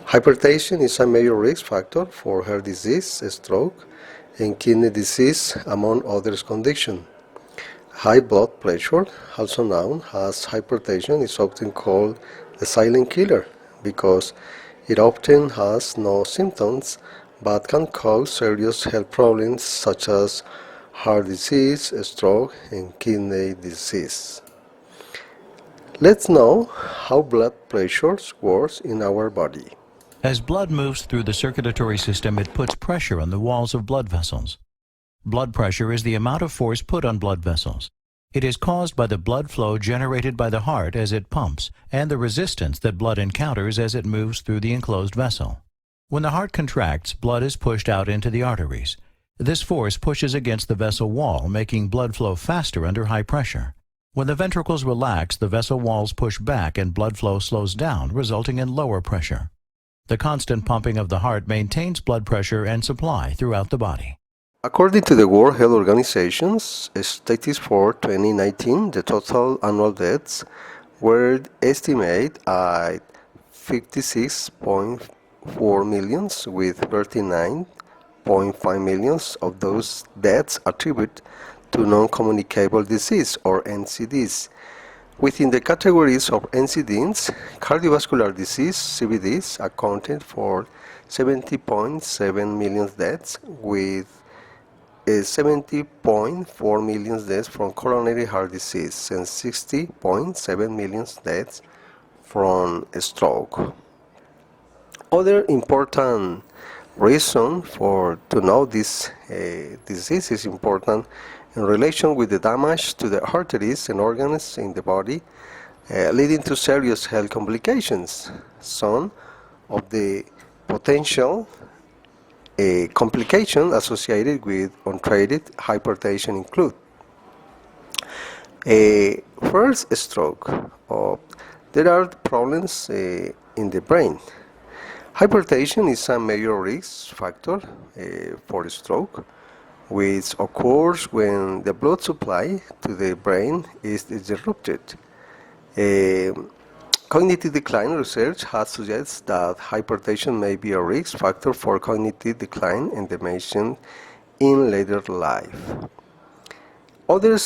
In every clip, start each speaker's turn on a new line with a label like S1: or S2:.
S1: Hypertension is a major risk factor for heart disease, stroke, and kidney disease, among other conditions. High blood pressure, also known as hypertension, is often called the silent killer because it often has no symptoms but can cause serious health problems such as heart disease, stroke, and kidney disease. Let's know how blood pressure works in our body.
S2: As blood moves through the circulatory system, it puts pressure on the walls of blood vessels. Blood pressure is the amount of force put on blood vessels. It is caused by the blood flow generated by the heart as it pumps and the resistance that blood encounters as it moves through the enclosed vessel. When the heart contracts, blood is pushed out into the arteries. This force pushes against the vessel wall, making blood flow faster under high pressure. When the ventricles relax, the vessel walls push back and blood flow slows down, resulting in lower pressure. The constant pumping of the heart maintains blood pressure and supply throughout the body.
S1: According to the World Health Organization's statistics for 2019, the total annual deaths were estimated at 56.4 million, with 39.5 million of those deaths attributed to non-communicable disease or NCDs. Within the categories of NCDs, cardiovascular disease (CVDs) accounted for 70.7 million deaths, with 70.4 million deaths from coronary heart disease and 60.7 million deaths from stroke. Other important reason to know this disease is important in relation with the damage to the arteries and organs in the body, leading to serious health complications. Some of the potential complications associated with untreated hypertension include first, stroke. There are problems in the brain. Hypertension is a major risk factor for stroke, which occurs when the blood supply to the brain is disrupted. Cognitive decline research has suggested that hypertension may be a risk factor for cognitive decline and dementia in later life. Other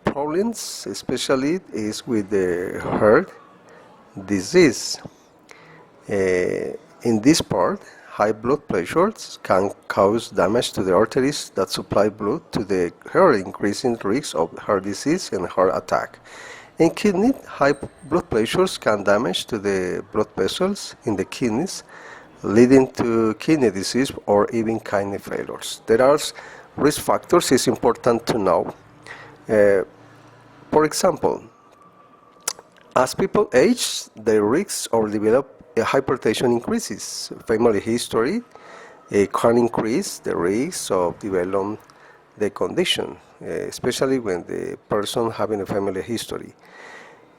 S1: problems, especially, is with the heart disease. In this part, high blood pressures can cause damage to the arteries that supply blood to the heart, increasing risk of heart disease and heart attack. In kidney, high blood pressures can damage to the blood vessels in the kidneys, leading to kidney disease or even kidney failures. There are risk factors it's important to know. For example, as people age, the risk of develop hypertension increases. Family history can increase the risk of developing the condition, especially when the person having a family history.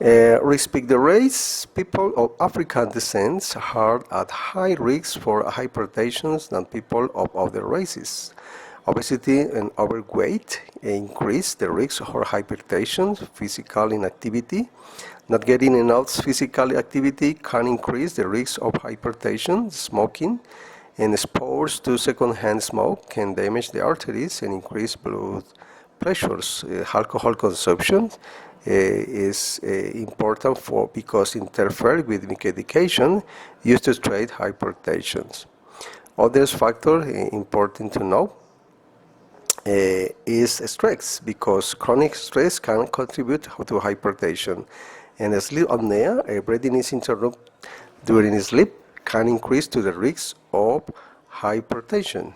S1: Respect the race, people of African descent are at high risk for hypertension than people of other races. Obesity and overweight increase the risk for hypertension. Physical inactivity, not getting enough physical activity, can increase the risk of hypertension. Smoking and exposure to secondhand smoke can damage the arteries and increase blood pressures. Alcohol consumption is important because it interferes with medication used to treat hypertension. Other factor important to know is stress, because chronic stress can contribute to hypertension, and sleep apnea, breathing is interrupted during sleep, can increase to the risk of hypertension.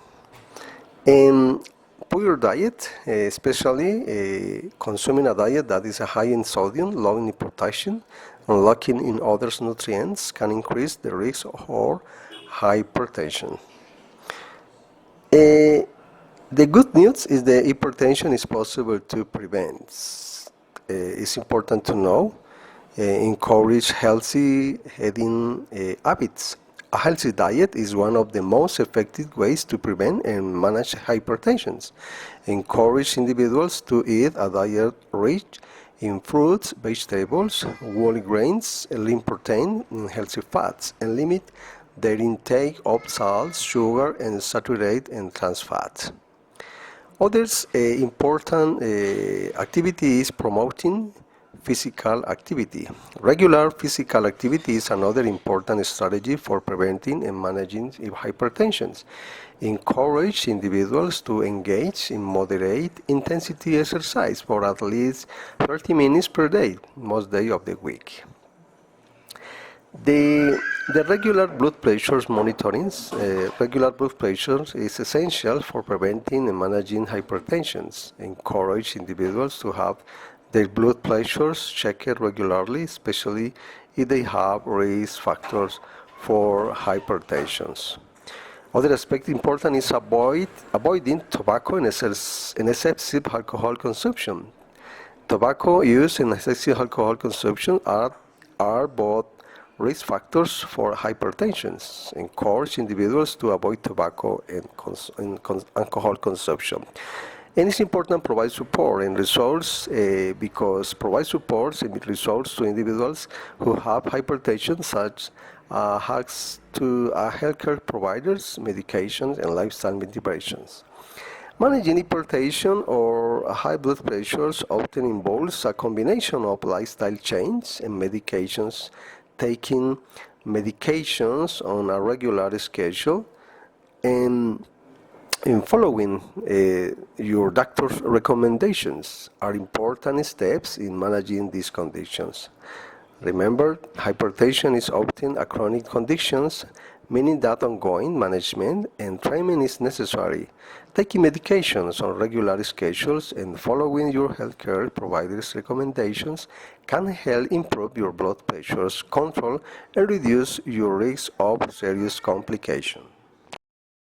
S1: And poor diet, especially consuming a diet that is high in sodium, low in potassium, and lacking in other nutrients, can increase the risk of hypertension. The good news is that hypertension is possible to prevent. It's important to know. Encourage healthy eating habits. A healthy diet is one of the most effective ways to prevent and manage hypertension. Encourage individuals to eat a diet rich in fruits, vegetables, whole grains, lean protein, and healthy fats, and limit their intake of salts, sugar, and saturated and trans fats. Others important activity is promoting physical activity. Regular physical activity is another important strategy for preventing and managing hypertension. Encourage individuals to engage in moderate intensity exercise for at least 30 minutes per day, most days of the week. The regular blood pressure monitoring, regular blood pressure is essential for preventing and managing hypertension. Encourage individuals to have their blood pressures checked regularly, especially if they have risk factors for hypertension. Other aspect important is avoiding tobacco and excessive alcohol consumption. Tobacco use and excessive alcohol consumption are both risk factors for hypertension. Encourage individuals to avoid tobacco and alcohol consumption. And it's important to provide support and resources because provide support and resources to individuals who have hypertension, such as to healthcare providers, medications, and lifestyle interventions. Managing hypertension or high blood pressures often involves a combination of lifestyle change and medications, taking medications on a regular schedule, and following your doctor's recommendations are important steps in managing these conditions. Remember, hypertension is often a chronic condition, meaning that ongoing management and treatment is necessary. Taking medications on regular schedules and following your healthcare provider's recommendations can help improve your blood pressure control and reduce your risk of serious complications.